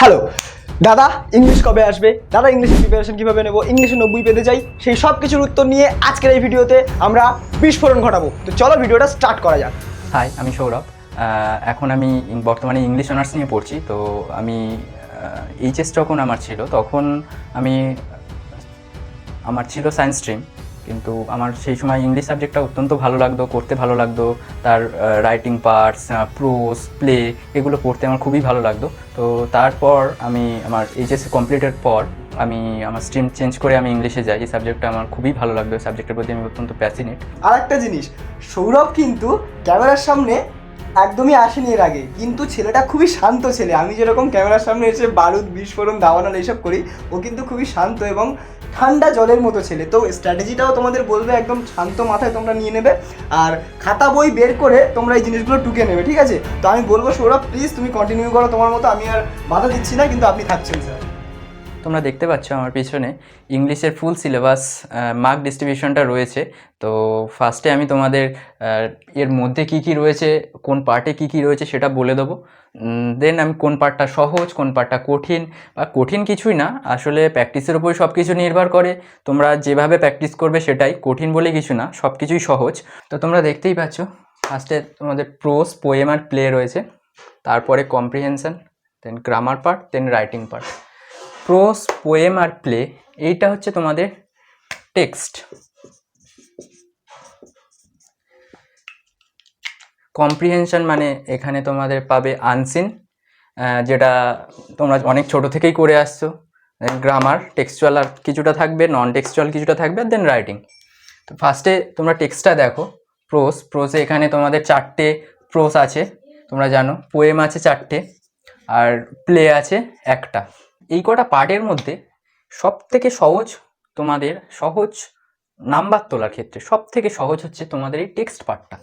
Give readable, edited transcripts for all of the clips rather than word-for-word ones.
Hello দাদা, English কবে আসবে? দাদা, ইংলিশের প্রিপারেশন কীভাবে নেবো? ইংলিশে 90 পেতে চাই, সেই সব কিছুর উত্তর নিয়ে আজকের এই ভিডিওতে আমরা বিস্ফোরণ ঘটাবো। তো চলো ভিডিওটা স্টার্ট করা যাক। হাই, আমি সৌরভ। এখন আমি বর্তমানে ইংলিশ অনার্স নিয়ে পড়ছি। তো আমি এইচএস যখন আমার ছিল তখন আমার ছিল সায়েন্স স্ট্রিম, কিন্তু আমার সেই সময় ইংলিশ সাবজেক্টটা অত্যন্ত ভালো লাগতো, করতে ভালো লাগতো। তার রাইটিং পার্টস, প্রোজ, প্লে এগুলো পড়তে আমার খুবই ভালো লাগতো। তো তারপর আমি আমার এইচএস কমপ্লিটের পর আমি আমার স্ট্রিম চেঞ্জ করে আমি ইংলিশে যাই। এই সাবজেক্টটা আমার খুবই ভালো লাগতো, এই সাবজেক্টের প্রতি আমি অত্যন্ত প্যাশনেট। আর একটা জিনিস, সৌরভ কিন্তু ক্যামেরার সামনে একদমই আসেনি এর আগে, কিন্তু ছেলেটা খুবই শান্ত ছেলে। আমি যেরকম ক্যামেরার সামনে এসে বারুদ, বিস্ফোরণ, দাবানল এইসব করি, ও কিন্তু খুবই শান্ত এবং ঠান্ডা জলের মতো ছেলে। তো স্ট্র্যাটেজিটাও তোমাদের বলবে, একদম শান্ত মাথায় তোমরা নিয়ে নেবে আর খাতা বই বের করে তোমরা এই জিনিসগুলো টুকে নেবে, ঠিক আছে? তো আমি বলবো সৌরভ, প্লিজ তুমি কন্টিনিউ করো তোমার মতো। আমি আর বাধা দিচ্ছি না, কিন্তু আপনি থাকছেন স্যার। তোমরা দেখতে পাচ্ছ আমার পিছনে ইংলিশের ফুল সিলেবাস মার্ক ডিস্ট্রিবিউশনটা রয়েছে। তো ফার্স্টে আমি তোমাদের এর মধ্যে কি কি রয়েছে, কোন পার্টে কি কি রয়েছে সেটা বলে দেবো। দেন আমি কোন পার্টটা সহজ, কোন পার্টটা কঠিন, বা কঠিন কিছুই না, আসলে প্র্যাকটিসের উপরই সব কিছু নির্ভর করে। তোমরা যেভাবে প্র্যাকটিস করবে সেটাই, কঠিন বলে কিছু না, সব কিছুই সহজ। তো তোমরা দেখতেই পাচ্ছ ফার্স্টে তোমাদের প্রোজ, পোয়েম আর প্লে রয়েছে, তারপরে কম্প্রিহেনশন, দেন গ্রামার পার্ট, দেন রাইটিং পার্ট। প্রোজ, পোয়েম আর প্লে এইটা হচ্ছে তোমাদের টেক্সট। কম্প্রিহেনশন মানে এখানে তোমাদের পাবে আনসিন, যেটা তোমরা অনেক ছোট থেকেই করে আসছো। দেন গ্রামার, টেক্সচুয়াল আর কিছুটা থাকবে, নন টেক্সচুয়াল কিছুটা থাকবে, আর দেন রাইটিং। তো ফার্স্টে তোমরা টেক্সটটা দেখো। প্রোজে এখানে তোমাদের 4টে প্রোজ আছে, তোমরা জানো। পোয়েম আছে 4টে, আর প্লে আছে 1টা। এই কটা পার্টের মধ্যে সব থেকে সহজ, তোমাদের সহজ নাম্বার তোলার ক্ষেত্রে সব থেকে সহজ হচ্ছে তোমাদের এই টেক্সট পার্টটা।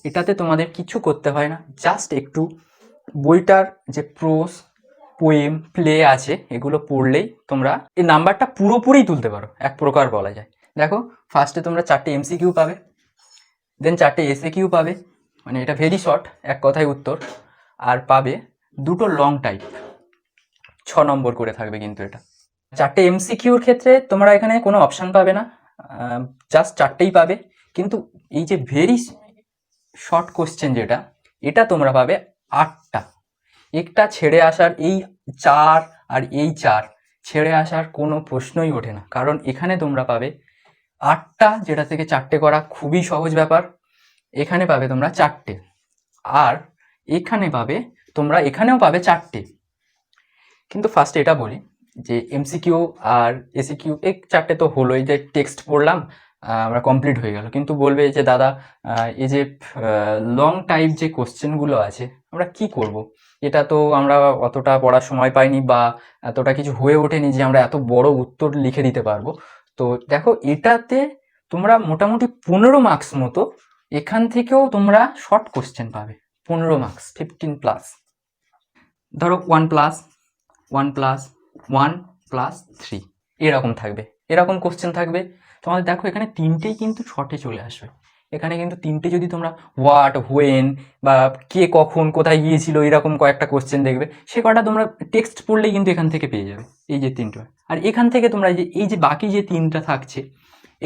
এটাতে তোমাদের কিছু করতে হয় না, জাস্ট একটু বইটার যে প্রোজ, পোয়েম, প্লে আছে এগুলো পড়লেই তোমরা এই নাম্বারটা পুরোপুরি তুলতে পারো, এক প্রকার বলা যায়। দেখো, ফার্স্টে তোমরা 4টে এমসিকিউ পাবে, দেন 4টে এসএকিউ পাবে, মানে এটা ভেরি শর্ট, এক কথায় উত্তর। আর পাবে 2টো লং টাইপ, 6 নম্বর করে থাকবে কিন্তু এটা। 4টে এমসিকিউর ক্ষেত্রে তোমরা এখানে কোনো অপশান পাবে না, জাস্ট 4টেই পাবে। কিন্তু এই যে ভেরি শর্ট কোশ্চেন যেটা, এটা তোমরা পাবে 8টা। একটা ছেড়ে আসার, এই 4 আর এই 4 ছেড়ে আসার কোনো প্রশ্নই ওঠে না, কারণ এখানে তোমরা পাবে 8টা, যেটা থেকে 4টে করা খুবই সহজ ব্যাপার। এখানে পাবে তোমরা 4টে, আর এখানে পাবে তোমরা, এখানেও পাবে 4টে। কিন্তু ফার্স্টে এটা বলি যে এমসিকিউ আর এসিকিউ এই 4টে তো হলোই, যে টেক্সট পড়লাম আমরা কমপ্লিট হয়ে গেল। কিন্তু বলবে যে দাদা, এই যে লং টাইপ যে কোশ্চেনগুলো আছে আমরা কি করব? এটা তো আমরা অতটা পড়ার সময় পাইনি, বা এতটা কিছু হয়ে ওঠেনি যে আমরা এত বড় উত্তর লিখে দিতে পারবো। তো দেখো, এটাতে তোমরা মোটামুটি 15 মার্কস মতো এখান থেকেও তোমরা শর্ট কোশ্চেন পাবে। 15 মার্কস, 15+। ধরো 1+1+1+3 এরকম থাকবে, এরকম কোশ্চেন থাকবে তোমাদের। দেখো, এখানে 3টেই কিন্তু শর্টে চলে আসবে। এখানে কিন্তু 3টে যদি তোমরা হোয়াট, হোয়েন বা কে কখন কোথায় গিয়েছিল এরকম কয়েকটা কোশ্চেন দেখবে, সে কটা তোমরা টেক্সট পড়লেই কিন্তু এখান থেকে পেয়ে যাবে, এই যে 3টা। আর এখান থেকে তোমরা এই যে বাকি যে 3টা থাকছে,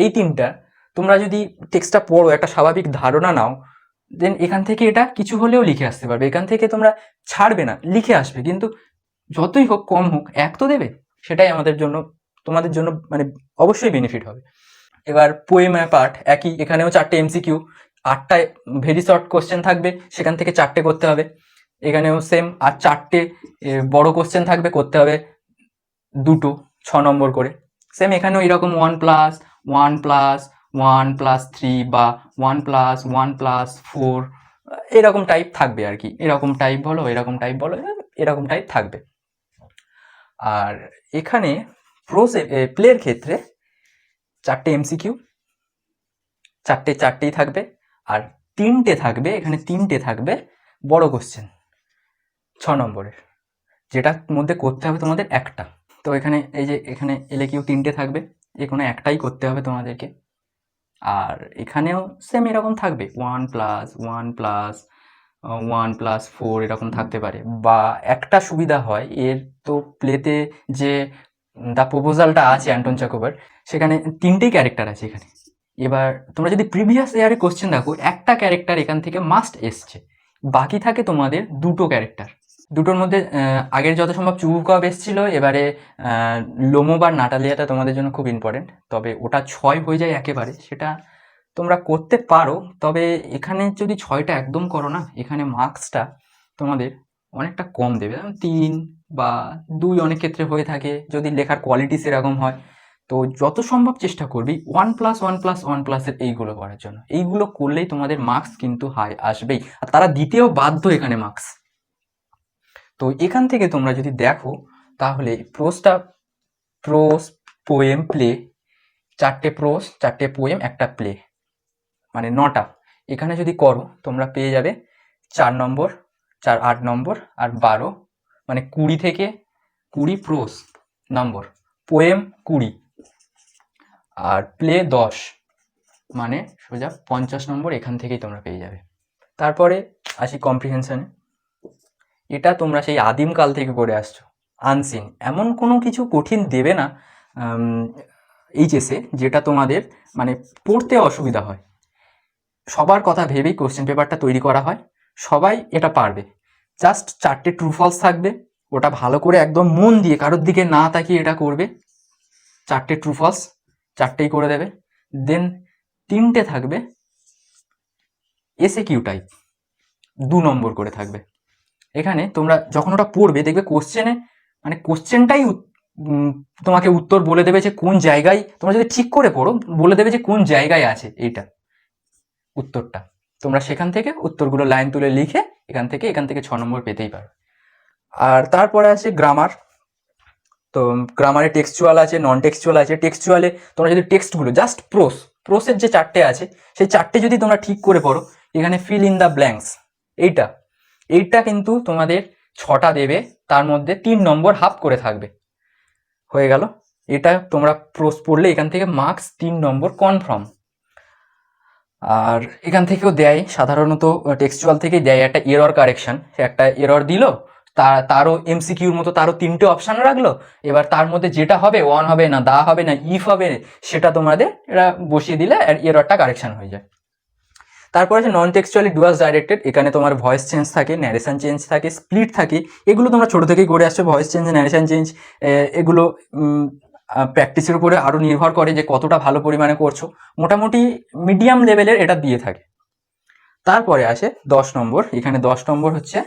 এই 3টা তোমরা যদি টেক্সটটা পড়ো, একটা স্বাভাবিক ধারণা নাও, দেন এখান থেকে এটা কিছু হলেও লিখে আসতে পারবে। এখান থেকে তোমরা ছাড়বে না, লিখে আসবে, কিন্তু যতই হোক কম হোক 1 তো দেবে। সেটাই আমাদের জন্য, তোমাদের জন্য মানে অবশ্যই বেনিফিট হবে। এবার পোয়েম পার্ট একই, এখানেও 4টে এমসিকিউ, 8টা ভেরি শর্ট কোশ্চেন থাকবে, সেখান থেকে 4টে করতে হবে। এখানেও সেম, আর 4টে বড় কোশ্চেন থাকবে, করতে হবে 2টো, 6 নম্বর করে। সেম এখানেও এরকম 1+1+1+3 বা 1+1+4 এরকম টাইপ থাকবে আর কি। এরকম টাইপ বলো, এরকম টাইপ বলো, এরকম টাইপ থাকবে। আর এখানে প্লের ক্ষেত্রে 4টে এমসিকিউ, 4টেই থাকবে, আর 3টে থাকবে, এখানে 3টে থাকবে বড় কোশ্চেন 6 নম্বরের, যেটার মধ্যে করতে হবে তোমাদের 1টা। তো এখানে এই যে এখানে এলএকিউ 3টে থাকবে, যে কোনো একটাই করতে হবে তোমাদেরকে। আর এখানেও সেম এরকম থাকবে, 1+1+1+4 1+4 এরকম থাকতে পারে। বা একটা সুবিধা হয় এর, তো প্লেতে যে দ্য প্রপোজালটা আছে অ্যান্টন চাকোবার, সেখানে 3টেই ক্যারেক্টার আছে এখানে। এবার তোমরা যদি প্রিভিয়াস ইয়ারে কোশ্চেন দেখো, একটা ক্যারেক্টার এখান থেকে মাস্ট এসছে, বাকি থাকে তোমাদের 2টো ক্যারেক্টার। দুটোর মধ্যে আগের যত সম্ভব চুবুকভ এসেছিল, এবারে লোমো বা নাটালিয়াটা তোমাদের জন্য খুব ইম্পর্টেন্ট, তবে ওটা 6 হয়ে যায় একেবারে, সেটা তোমরা করতে পারো। তবে এখানে যদি 6টা একদম করো না, এখানে মার্কসটা তোমাদের অনেকটা কম দেবে, 3 বা 2 অনেক ক্ষেত্রে হয়ে থাকে যদি লেখার কোয়ালিটি সেরকম হয়। তো যত সম্ভব চেষ্টা করবি 1+1+1+এর এইগুলো করার জন্য। এইগুলো করলেই তোমাদের মার্কস কিন্তু হাই আসবেই, আর তারা দিতেও বাধ্য এখানে মার্কস। তো এখান থেকে তোমরা যদি দেখো তাহলে প্রোস, পোয়েম, প্লে, 4টে প্রোস, 4টে পোয়েম, একটা প্লে, মানে 9টা। এখানে যদি করো তোমরা পেয়ে যাবে 4 নম্বর, 4 8 নম্বর, আর 12, মানে 20 থেকে 20 প্রোস নম্বর, পোয়েম 20, আর প্লে 10, মানে সোজা 50 নম্বর এখান থেকেই তোমরা পেয়ে যাবে। তারপরে আসি কম্প্রিহেনশনে। এটা তোমরা সেই আদিমকাল থেকে করে আসছো, আনসিন, এমন কোনো কিছু কঠিন দেবে না এইচএসে যেটা তোমাদের মানে পড়তে অসুবিধা হয়। সবার কথা ভেবেই কোশ্চেন পেপারটা তৈরি করা হয়, সবাই এটা পারবে। জাস্ট 4টে ট্রু ফলস থাকবে, ওটা ভালো করে একদম মন দিয়ে কারোর দিকে না তাকিয়ে এটা করবে। 4টে ট্রু ফলস, 4টেই করে দেবে। দেন 3টে থাকবে এসএ কিউ টাইপ, 2 নম্বর করে থাকবে। এখানে তোমরা যখন ওটা পড়বে দেখবে কোশ্চেনে, মানে কোশ্চেনটাই তোমাকে উত্তর বলে দেবে যে কোন জায়গায়, তোমরা যদি ঠিক করে পড়ো বলে দেবে যে কোন জায়গায় আছে এইটা উত্তরটা। তোমরা সেখান থেকে উত্তরগুলো লাইন তুলে লিখে এখান থেকে 6 নম্বর পেতেই পারো। আর তারপরে আছে গ্রামার। তো গ্রামারে টেক্সচুয়াল আছে, নন টেক্সচুয়াল আছে। টেক্সচুয়ালে তোমরা যদি টেক্সটগুলো জাস্ট প্রোসের যে 4টে আছে সেই 4টে যদি তোমরা ঠিক করে পড়ো, এখানে ফিল ইন দ্য ব্ল্যাঙ্কস, এইটা কিন্তু তোমাদের 6টা দেবে, তার মধ্যে 3 নম্বর হাফ করে থাকবে, হয়ে গেল। এটা তোমরা প্রোস পড়লে এখান থেকে মার্কস 3 নম্বর কনফার্ম। আর এখান থেকেও দেয়, সাধারণত টেক্সচুয়াল থেকেই দেয় একটা এরর কারেকশন, একটা এরর দিল, তারও এমসিকিউর মতো তারও 3টে অপশান রাখলো, এবার তার মধ্যে যেটা হবে 1 হবে না, দা হবে না, ইফ হবে, সেটা তোমাদের এরা বসিয়ে দিলে এররটা কারেকশন হয়ে যায়। তারপর আছে নন টেক্সচুয়ালি ডুয়াস ডাইরেক্টেড। এখানে তোমার ভয়েস চেঞ্জ থাকে, ন্যারেশন চেঞ্জ থাকে, স্প্লিট থাকে। এগুলো তোমরা ছোট থেকেই করে আসছো, ভয়েস চেঞ্জ, ন্যারেশন চেঞ্জ, এগুলো প্র্যাকটিসের উপরে আরও নির্ভর করে যে কতটা ভালো পরিমাণে করছো। মোটামুটি মিডিয়াম লেভেলের এটা দিয়ে থাকে। তারপরে আসে 10 নম্বর। এখানে 10 নম্বর হচ্ছে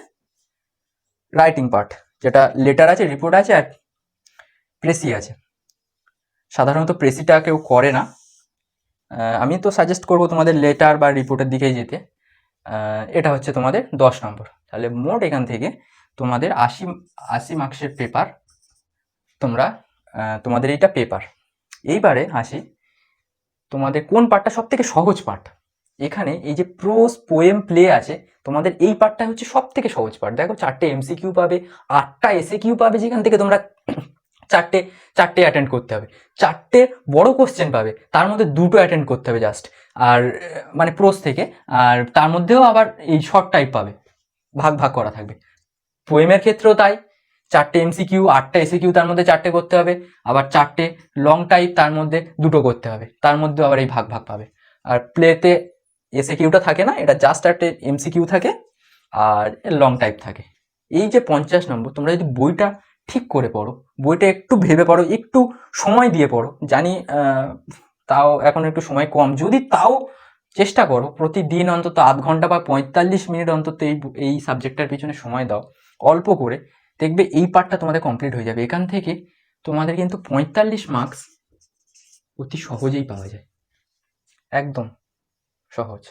রাইটিং পার্ট, যেটা লেটার আছে, রিপোর্ট আছে, আর প্রেসি আছে। সাধারণত প্রেসিটা কেউ করে না, আমি তো সাজেস্ট করবো তোমাদের লেটার বা রিপোর্টের দিকেই যেতে। এটা হচ্ছে তোমাদের 10 নম্বর। তাহলে মোট এখান থেকে তোমাদের 80 মার্কসের পেপার, তোমাদের এইটা পেপার। এইবারে আসি তোমাদের কোন পার্টটা সব থেকে সহজ পার্ট। এখানে এই যে প্রোস, পোয়েম, প্লে আছে, তোমাদের এই পার্টটা হচ্ছে সব থেকে সহজ পার্ট। দেখো 4টে এমসিকিউ পাবে, 8টা এসএ কিউ পাবে, যেখান থেকে তোমরা চারটে অ্যাটেন্ড করতে হবে। 4টে বড় কোশ্চেন পাবে, তার মধ্যে 2টো অ্যাটেন্ড করতে হবে জাস্ট, আর মানে প্রোস থেকে। আর তার মধ্যেও আবার এই শর্ট টাইপ পাবে, ভাগ করা থাকবে। পোয়েমের ক্ষেত্রেও তাই, 4টে এমসিকিউ, 8টা এসএকিউ, তার মধ্যে 4টে করতে হবে, আবার 4টে লং টাইপ, তার মধ্যে 2টো করতে হবে, তার মধ্যে আবার এই ভাগ পাবে। আর প্লেতে এসএকিউটা থাকে না, এটা জাস্ট একটা এমসিকিউ থাকে আর লং টাইপ থাকে। এই যে 50 নম্বর, তোমরা যদি বইটা ঠিক করে পড়ো, বইটা একটু ভেবে পড়ো, একটু সময় দিয়ে পড়ো, জানি তাও এখন একটু সময় কম, যদি তাও চেষ্টা করো প্রতিদিন অন্তত আধ ঘন্টা বা 45 মিনিট অন্তত এই সাবজেক্টটার পিছনে সময় দাও অল্প করে, দেখবে এই পার্টটা তোমাদের কমপ্লিট হয়ে যাবে। এখান থেকে তোমাদের কিন্তু 45 মার্কস অতি সহজেই পাওয়া যায়, একদম সহজ।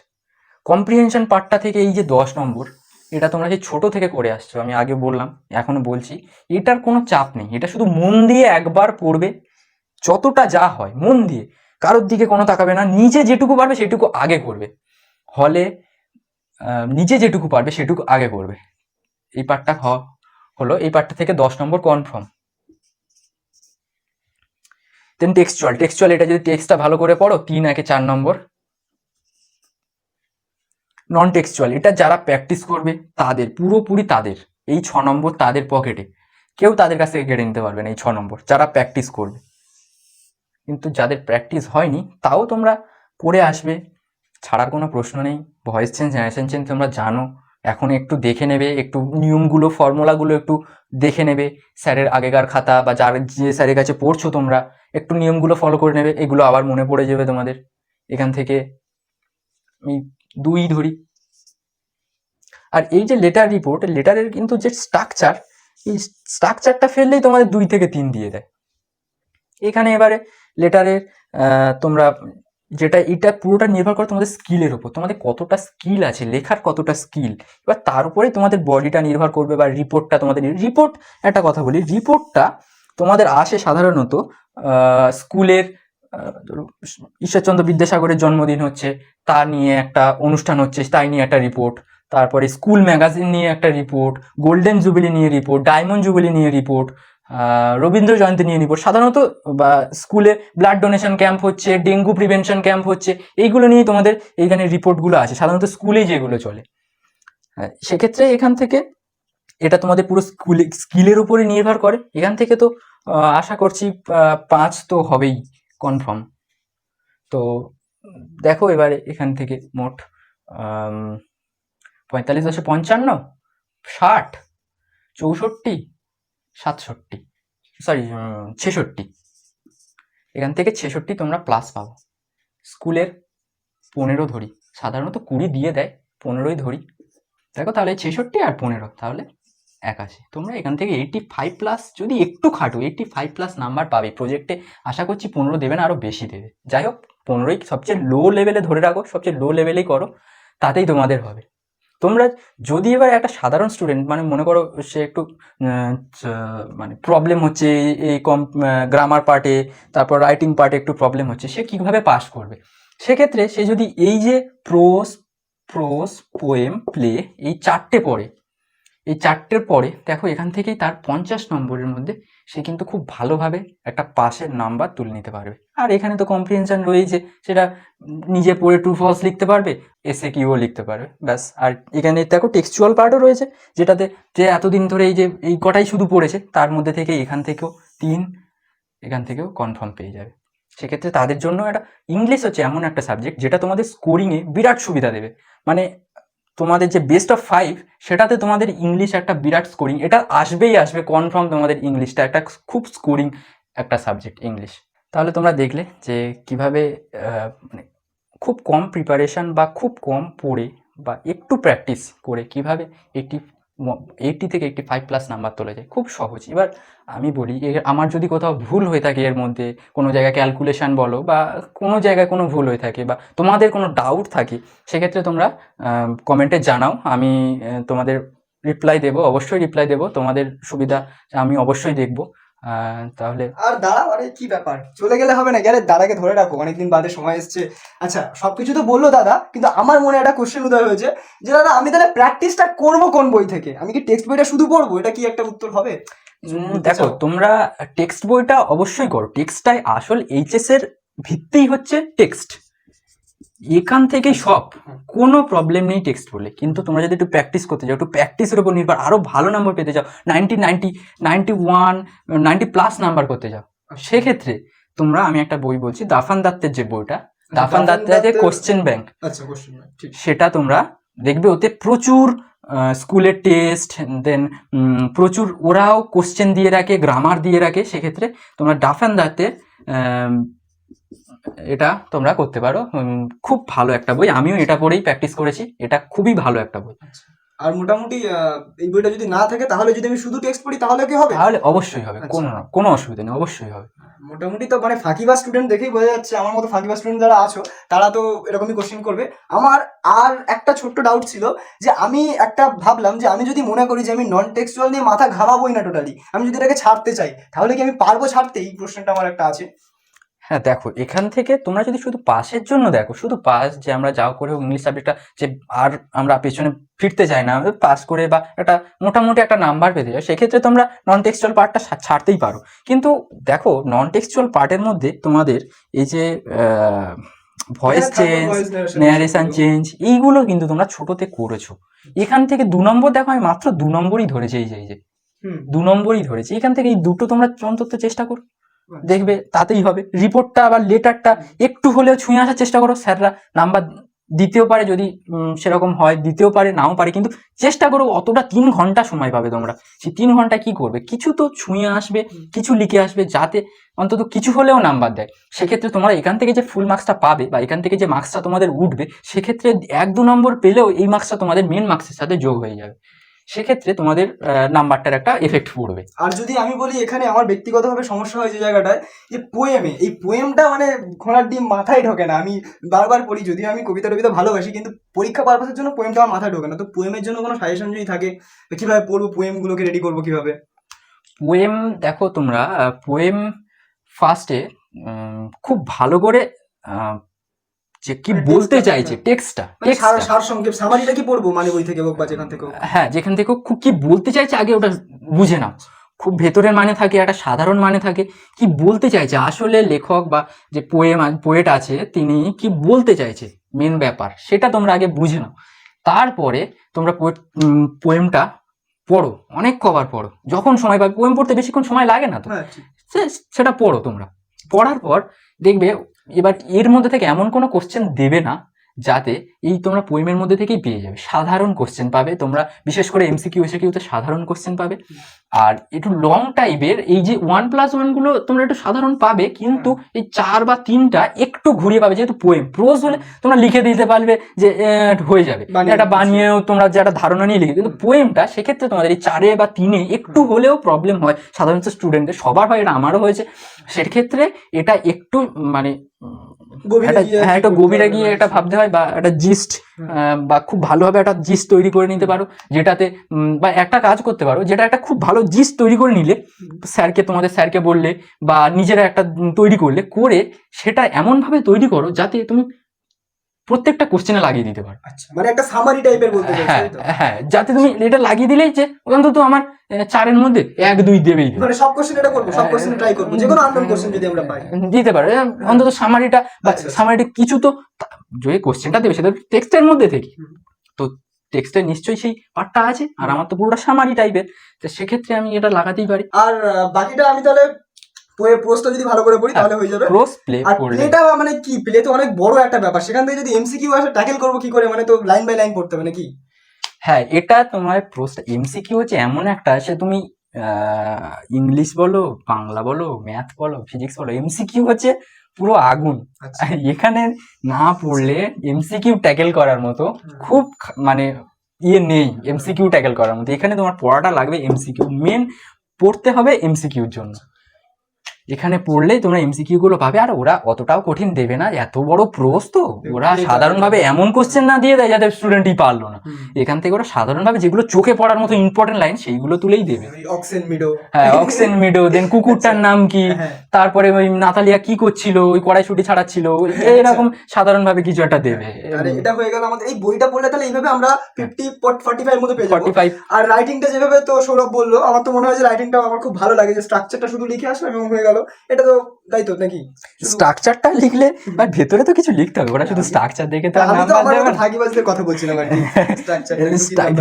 কম্প্রিহেনশন পার্টটা থেকে এই যে 10 নম্বর, এটা তোমরা যে ছোট থেকে করে আসছো, আমি আগে বললাম, এখনো বলছি, এটার কোনো চাপ নেই। এটা শুধু মন দিয়ে একবার পড়বে, যতটা যা হয় মন দিয়ে, কারোর দিকে কোনো তাকাবে না, নিজে যেটুকু পারবে সেটুকু আগে করবে, হলে নিজে যেটুকু পারবে সেটুকু আগে করবে। এই পার্টটা হলো, এই পার্টটা থেকে 10 নম্বর কনফার্ম। দেন টেক্সচুয়াল, এটা যদি টেক্সটটা ভালো করে পড়ো, 3 একে 4 নম্বর। নন টেক্সচুয়াল, এটা যারা প্র্যাকটিস করবে তাদের, পুরোপুরি তাদের, এই 6 নম্বর তাদের পকেটে, কেউ তাদের কাছ থেকে কেড়ে নিতে পারবে না এই 6 নম্বর, যারা প্র্যাকটিস করবে। কিন্তু যাদের প্র্যাকটিস হয়নি তাও তোমরা পড়ে আসবে, ছাড়ার কোনো প্রশ্ন নেই। ভয়েস চেঞ্জ, জেনারেশন চেঞ্জ তোমরা জানো, এখন একটু দেখে নেবে, একটু নিয়মগুলো, ফর্মুলাগুলো একটু দেখে নেবে, স্যারের আগেকার খাতা বা যার যে স্যারের কাছে পড়ছো তোমরা একটু নিয়মগুলো ফলো করে নেবে, এগুলো আবার মনে পড়ে যাবে তোমাদের। এখান থেকে আমি 2 ধরি। আর এই যে লেটার রিপোর্ট, লেটারের কিন্তু যে স্ট্রাকচার, এই স্ট্রাকচারটা ফেললেই তোমাদের 2 থেকে 3 দিয়ে দেয়। এখানে এবারে লেটারের তোমরা যেটা, এটা পুরোটা নির্ভর করে তোমাদের স্কিলের উপর, তোমাদের কতটা স্কিল আছে, লেখার কতটা স্কিল, এবার তার উপরেই তোমাদের বডিটা নির্ভর করবে বা রিপোর্টটা তোমাদের। রিপোর্ট, একটা কথা বলি, রিপোর্টটা তোমাদের আসে সাধারণত স্কুলের, ঈশ্বরচন্দ্র বিদ্যাসাগরের জন্মদিন হচ্ছে, তা নিয়ে একটা অনুষ্ঠান হচ্ছে, তাই নিয়ে একটা রিপোর্ট, তারপরে স্কুল ম্যাগাজিন নিয়ে একটা রিপোর্ট, গোল্ডেন জুবিলি নিয়ে রিপোর্ট, ডায়মন্ড জুবিলি নিয়ে রিপোর্ট, রবীন্দ্র জয়ন্তী নিয়ে রিপোর্ট সাধারণত, বা স্কুলে ব্লাড ডোনেশন ক্যাম্প হচ্ছে, ডেঙ্গু প্রিভেনশন ক্যাম্প হচ্ছে, এইগুলো নিয়ে তোমাদের এইখানে রিপোর্টগুলো আছে সাধারণত স্কুলেই যেগুলো চলে। সেক্ষেত্রে এখান থেকে এটা তোমাদের পুরো স্কিলের উপরে নির্ভর করে। এখান থেকে তো আশা করছি 5 তো হবেই কনফার্ম। তো দেখো এবারে এখান থেকে মোট 45 × 55, 60, 64, 67, সরি 66, এখান থেকে 66 তোমরা প্লাস পাবো। স্কুলের 15 ধরি, সাধারণত 20 দিয়ে দেয়, 15ই ধরি। দেখো তাহলে 66 আর 15 তাহলে 81। তোমরা এখান থেকে 85 প্লাস, যদি একটু খাটো 85 প্লাস নাম্বার পাবে। প্রজেক্টে আশা করছি 15 দেবে না, আরও বেশি দেবে। যাই হোক 15ই সবচেয়ে লো লেভেলে ধরে রাখো, সবচেয়ে লো লেভেলেই করো, তাতেই তোমাদের হবে। তোমরা যদি এবার একটা সাধারণ স্টুডেন্ট, মানে মনে করো সে একটু মানে প্রবলেম হচ্ছে এই গ্রামার পার্টে, তারপর রাইটিং পার্টে একটু প্রবলেম হচ্ছে, সে কীভাবে পাস করবে? সেক্ষেত্রে সে যদি এই যে প্রোজ, পোয়েম, প্লে, এই 4টে পড়ে, এই 4টের পরে দেখো এখান থেকেই তার 50 নম্বরের মধ্যে সে কিন্তু খুব ভালোভাবে একটা পাসের নাম্বার তুলে নিতে পারবে। আর এখানে তো কম্প্রিহেনশন রয়েছে, সেটা নিজে পড়ে ট্রু ফলস লিখতে পারবে, এসে কিউও লিখতে পারবে, ব্যাস। আর এখানে দেখো টেক্সচুয়াল পার্টও রয়েছে, যেটাতে যে এতদিন ধরে এই কটাই শুধু পড়েছে, তার মধ্যে থেকে এখান থেকেও 3, এখান থেকেও কনফার্ম পেয়ে যাবে। সেক্ষেত্রে তাদের জন্য একটা ইংলিশ হচ্ছে এমন একটা সাবজেক্ট যেটা তোমাদের স্কোরিংয়ে বিরাট সুবিধা দেবে। মানে তোমাদের যে বেস্ট অফ 5 সেটাতে তোমাদের ইংলিশ একটা বিরাট স্কোরিং, এটা আসবেই আসবে কনফার্ম। তোমাদের ইংলিশটা একটা খুব স্কোরিং একটা সাবজেক্ট ইংলিশ। তাহলে তোমরা দেখলে যে কিভাবে মানে খুব কম প্রিপারেশান বা খুব কম পড়ে বা একটু প্র্যাকটিস করে কিভাবে 80 থেকে 85 প্লাস নাম্বার তোলা যায়, খুব সহজ। এবার আমি বলি, আমার যদি কোথাও ভুল হয়ে থাকে এর মধ্যে, কোনো জায়গায় ক্যালকুলেশান বলো বা কোনো জায়গায় কোনো ভুল হয়ে থাকে বা তোমাদের কোনো ডাউট থাকে, সেক্ষেত্রে তোমরা কমেন্টে জানাও, আমি তোমাদের রিপ্লাই দেবো, অবশ্যই রিপ্লাই দেবো। তোমাদের সুবিধা আমি অবশ্যই দেখবো। তাহলে আর দাঁড়াও, আরে কি ব্যাপার, চলে গেলে হবে না, গেলে দাদাকে ধরে রাখো, অনেকদিন বাদে সময় এসছে। আচ্ছা, সবকিছু তো বললো দাদা, কিন্তু আমার মনে একটা কোশ্চেন উদয় হয়েছে যে দাদা আমি তাহলে প্র্যাকটিসটা করবো কোন বই থেকে? আমি কি টেক্সট বইটা শুধু পড়বো? এটা কি একটা উত্তর হবে? দেখো তোমরা টেক্সট বইটা অবশ্যই করো, টেক্সটটাই আসল, এইচএস এর ভিত্তিই হচ্ছে টেক্সট, এখান থেকে সব, কোনো প্রবলেম নেই টেক্সট বলে। কিন্তু তোমরা যদি একটু প্র্যাকটিস করতে চাও, একটু প্র্যাকটিসের উপর নির্ভর, আরও ভালো নাম্বার পেতে চাও, 90, 91, 90 প্লাস নাম্বার করতে চাও, সেক্ষেত্রে তোমরা, আমি একটা বই বলছি, দাফান দত্তের যে বইটা, দাফান দত্তের যে কোশ্চেন ব্যাংক, সেটা তোমরা দেখবে, ওতে প্রচুর স্কুলের টেস্ট, দেন প্রচুর ওরাও কোশ্চেন দিয়ে রাখে, গ্রামার দিয়ে রাখে। সেক্ষেত্রে তোমরা দাফান দত্তের এটা তোমরা করতে পারো, খুব ভালো একটা বই, আমিও এটা পড়েই প্র্যাকটিস করেছি, এটা খুবই ভালো একটা বই। আর মোটামুটি এই বইটা যদি না থাকে, তাহলে যদি আমি শুধু টেক্সট পড়ি তাহলে কি হবে? তাহলে অবশ্যই হবে, কোনো অসুবিধা নেই, অবশ্যই হবে। মোটামুটি তো মানে ফাঁকিবাজ স্টুডেন্ট দেখেই বোঝা যাচ্ছে, আমার মতো ফাঁকিবাজ স্টুডেন্ট যারা আছো তারা তো এরকমই কোশ্চেন করবে। আমার আর একটা ছোট্ট ডাউট ছিল, যে আমি একটা ভাবলাম যে আমি যদি মনে করি যে আমি নন টেক্সচুয়াল নিয়ে মাথা ঘামাবোই না টোটালি, আমি যদি এটাকে ছাড়তে চাই, তাহলে কি আমি পারবো ছাড়তে? এই প্রশ্নটা আমার একটা আছে। হ্যাঁ দেখো, এখান থেকে তোমরা যদি শুধু পাসের জন্য দেখো, শুধু পাস, যে আমরা যাও করে ইংলিশ সাবজেক্টটা, যে আর আমরা পেছনে ফিরতে চাই না, পাস করে বা একটা মোটামুটি একটা নাম্বার পেতে যাও, সেক্ষেত্রে তোমরা নন টেক্সচুয়াল পার্টটা ছাড়তেই পারো। কিন্তু দেখো নন টেক্সচুয়াল পার্টের মধ্যে তোমাদের এই যে ভয়েস চেঞ্জ, ন্যারেশন চেঞ্জ, এইগুলো কিন্তু তোমরা ছোটতে করেছো। এখান থেকে 2 নম্বর দেখো, আমি মাত্র 2 নম্বরই ধরেছি, এই যে 2 নম্বরই ধরেছি। এখান থেকে এই দুটো তোমরা অন্তত চেষ্টা করো, দেখবে তাতেই হবে। রিপোর্টটা বা লেটারটা একটু হলেও ছুঁয়ে আসার চেষ্টা করো। স্যাররা নাম্বার দিতেও পারে, যদি সেরকম হয় দিতেও পারে, নাও পারে, কিন্তু চেষ্টা করো। অতটা 3 ঘন্টা সময় পাবে তোমরা, সেই 3 ঘন্টা কি করবে, কিছু তো ছুঁয়ে আসবে, কিছু লিখে আসবে, যাতে অন্তত কিছু হলেও নাম্বার দেয়। সেক্ষেত্রে তোমরা এখান থেকে যে ফুল মার্কসটা পাবে বা এখান থেকে যে মার্কসটা তোমাদের উঠবে, সেক্ষেত্রে 1-2 নম্বর পেলেও এই মার্কসটা তোমাদের মেন মার্কসের সাথে যোগ হয়ে যাবে। সেক্ষেত্রে তোমাদের নাম্বারটার একটা এফেক্ট পড়বে। আর যদি আমি বলি এখানে আমার ব্যক্তিগতভাবে সমস্যা হয় যে জায়গাটায়, যে পোয়েমে, এই পোয়েমটা মানে ঘোড়ার ডিম মাথায় ঢোকে না। আমি বারবার পড়ি, যদিও আমি কবিতা টবিতা ভালোবাসি, কিন্তু পরীক্ষা পারপাসের জন্য পোয়েমটা আমার মাথায় ঢোকে না। তো পোয়েমের জন্য কোনো সাজেশন যদি থাকে, কিভাবে পড়বো, পোয়েমগুলোকে রেডি করবো কিভাবে? পোয়েম দেখো, তোমরা পোয়েম ফার্স্টে খুব ভালো করে যে কি বলতে চাইছে টেক্সটটা, সারসংক্ষেপ সামারিটা কি পড়বো, মানে বই থেকে হোক বা যেখান থেকে হোক? হ্যাঁ, যেখান থেকে খুব কি বলতে চাইছে আগে ওটা বুঝে নাও। খুব ভেতরের মানে থাকে, একটা সাধারণ মানে থাকে, কি বলতে চাইছে আসলে লেখক বা যে পোয়েট আছে তিনি কি বলতে চাইছে, মেন ব্যাপার সেটা তোমরা আগে বুঝে নাও। তারপরে তোমরা পোয়েমটা পড়ো, অনেক কবার পড়ো, যখন সময় পাবে। পোয়েম পড়তে বেশিক্ষণ সময় লাগে না তো, সেটা পড়ো তোমরা। পড়ার পর দেখবে এবার এর মধ্যে থেকে এমন কোনো কোশ্চেন দেবে না যাতে এই তোমরা পোয়েমের মধ্যে থেকেই পেয়ে যাবে। সাধারণ কোশ্চেন পাবে তোমরা, বিশেষ করে এমসিকিউ এসিকিউতে সাধারণ কোশ্চেন পাবে। আর একটু লং টাইপের এই যে 1+1 গুলো তোমরা একটু সাধারণ পাবে, কিন্তু এই 4 বা 3টা একটু ঘুরিয়ে পাবে। যেহেতু পোয়েম, প্রোজ হলে তোমরা লিখে দিতে পারবে যে হয়ে যাবে, এটা বানিয়েও তোমরা যে একটা ধারণা নিয়ে লিখে। কিন্তু পোয়েমটা সেক্ষেত্রে তোমাদের এই 4 বা 3 একটু হলেও প্রবলেম হয় সাধারণত স্টুডেন্টদের, সবার হয়, এটা আমারও হয়েছে। সেক্ষেত্রে এটা একটু মানে একটা গভীরে গিয়ে এটা ভাবতে হয়, বা একটা জিস্ট বা খুব ভালোভাবে একটা জিস্ট তৈরি করে নিতে পারো, যেটাতে বা একটা কাজ করতে পারো, যেটা একটা খুব ভালো জিস্ট তৈরি করে নিলে, তোমাদের স্যারকে বললে বা নিজেরা একটা তৈরি করলে, করে সেটা এমন ভাবে তৈরি করো যাতে তুমি প্রত্যেকটা কোশ্চেনে লাগিয়ে দিতে পারো। আচ্ছা, মানে একটা সামারি টাইপের বলতে হ্যাঁ হ্যাঁ, যাতে তুমি এটা লাগিয়ে দিলেই যে অন্তত আমার 4-এর মধ্যে 1-2 দেবেই, মানে সব কোশ্চেন এটা করব, সব কোশ্চেন ট্রাই করব, যে কোনো আননোন কোশ্চেন যদি আমরা পাই দিতে পারো। অন্তত সামারিটা বা সামারিটা কিছু তো, যে কোশ্চেনটা দেবে সেটা টেক্সটের মধ্যে থেকে, তো টেক্সটে নিশ্চয়ই সেই পার্টটা আছে, আর আমার তো পুরোটা সামারি টাইপের, তো সেক্ষেত্রে আমি এটা লাগাতেই পারি। আর বাকিটা আমি তাহলে প্রোজটা যদি ভালো করে পড়ি তাহলে হয়ে যাবে। প্রোজ প্লে, আর প্লেটা মানে কি, প্লে তো অনেক বড় একটা ব্যাপার, সেখান থেকে যদি এমসিকিউ আসে ট্যাকেল করব কি করে, মানে তো লাইন বাই লাইন পড়তে হবে নাকি? হ্যাঁ, এটা তোমার প্রোজটা, এমসিকিউ হচ্ছে এমন একটা, সে তুমি ইংলিশ বলো, বাংলা বলো, ম্যাথ বলো, ফিজিক্স বলো, এমসিকিউ হচ্ছে পুরো আগুন। এখানে না পড়লে এমসিকিউ ট্যাকেল করার মতো খুব মানে নেই, এমসিকিউ ট্যাকেল করার মতো। এখানে তোমার পড়াটা লাগবে এমসিকিউ, মেন পড়তে হবে এমসিকিউর জন্য। এখানে পড়লেই তোমরা এমসিকিউ গুলো পাবে। আর ওরা অতটাও কঠিন দেবে না, এত বড় প্রোজ তো ওরা সাধারণভাবে এমন কোশ্চেন না দিয়ে দেয় যাতে স্টুডেন্টই পারলো না। এখান থেকে ওরা সাধারণভাবে যেগুলো চোখে পড়ার মতো ইম্পর্টেন্ট লাইন সেইগুলো তুলেই দেবে। হ্যাঁ, অক্সেন মিডো, দেন কুকুরটার নাম কি, তারপরে ওই নাতালিয়া কি করছিল, ওই কড়াইশুটি ছাড়াচ্ছিল, এরকম সাধারণভাবে কিছু একটা দেবে। এটা হয়ে গেল আমাদের এই বইটা পড়লে। তাহলে এইভাবে আমরা 50-45 মতো পেয়ে যাবো। আর রাইটিংটা যেভাবে তো সৌরভ বললো, আমার তো মনে হয় যে রাইটিংটা আমার খুব ভালো লাগে, যে স্ট্রাকচারটা শুধু লিখে আসলাম এবং হয়ে গেল, এটা তো তাই তো নাকি? স্ট্রাকচারটা লিখলে আর ভেতরে তো কিছু লিখতে হবে, ওরা শুধু স্ট্রাকচার দেখে তো নাম্বার দেবে না। ফাঁকিবাজদের কথা বলছিলাম আর কি।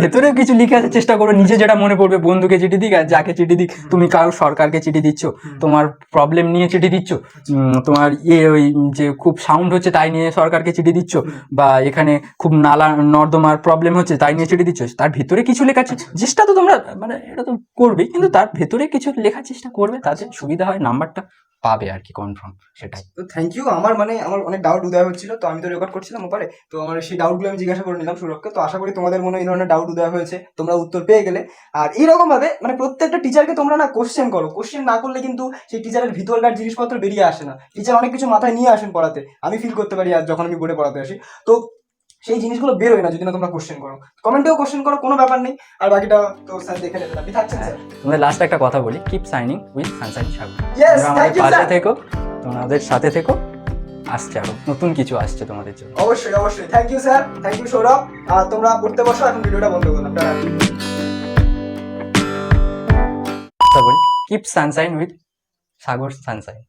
ভেতরে কিছু লিখে আসার চেষ্টা করো, নিজে যেটা মনে পড়বে। বন্ধুকে চিঠি দিক আর যাকে চিঠি দিক, তুমি কারো সরকারকে চিঠি দিচ্ছ, তোমার প্রবলেম নিয়ে চিঠি দিচ্ছ, তোমার ওই যে খুব সাউন্ড হচ্ছে তাই নিয়ে সরকারকে চিঠি দিচ্ছ, বা এখানে খুব নালা নর্দমার প্রবলেম হচ্ছে তাই নিয়ে চিঠি দিচ্ছ, তার ভেতরে কিছু লেখার চেষ্টা তো তোমরা মানে এটা তো করবেই, কিন্তু তার ভেতরে কিছু লেখার চেষ্টা করবে, তাতে সুবিধা হয়, নাম্বারটা পাবে আর কি কনফার্ম। সেটাই তো থ্যাংক ইউ। আমার অনেক ডাউট উদয় হচ্ছিল, তো আমি তো রেকর্ড করছিলাম ওপারে, তো আমার সেই ডাউটগুলো আমি জিজ্ঞাসা করে নিলাম সৌরভকে। তো আশা করি তোমাদের মনে এই ধরনের ডাউট উদয় হয়েছে, তোমরা উত্তর পেয়ে গেলে। আর এইরকম ভাবে মানে প্রত্যেকটা টিচারকে তোমরা না কোশ্চেন করো, কোশ্চেন না করলে কিন্তু সেই টিচারের ভিতরকার জিনিসপত্র বেরিয়ে আসে না। টিচার অনেক কিছু মাথায় নিয়ে আসেন পড়াতে, আমি ফিল করতে পারি আর যখন আমি বোর্ডে পড়াতে আসি, তো সেই জিনিসগুলো বেরোয় না যদি না তোমরা কোশ্চেন করো। কমেন্টেও কোশ্চেন করো, কোনো ব্যাপার নেই। আর বাকিটা তো স্যার দেখে নেবেন, আপনি থাকছেন স্যার। তোমাদের লাস্ট একটা কথা বলি, keep signing with Sunshine Sagar. Yes, আমাদের পাশে থেকো, তোমাদের সাথে থেকো, আসছে আরো নতুন কিছু আসছে তোমাদের জন্য। অবশ্যই অবশ্যই, thank you sir, thank you Saurav. আর তোমরা পড়তে বসো, এখন ভিডিওটা বন্ধ করলাম। বলি keep Sunshine with Sagar Sunshine.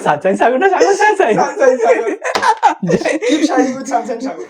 Sunshine Sagar না Sagar Sunshine Sunshine Sagar. Keep shining with Sunshine Sagar.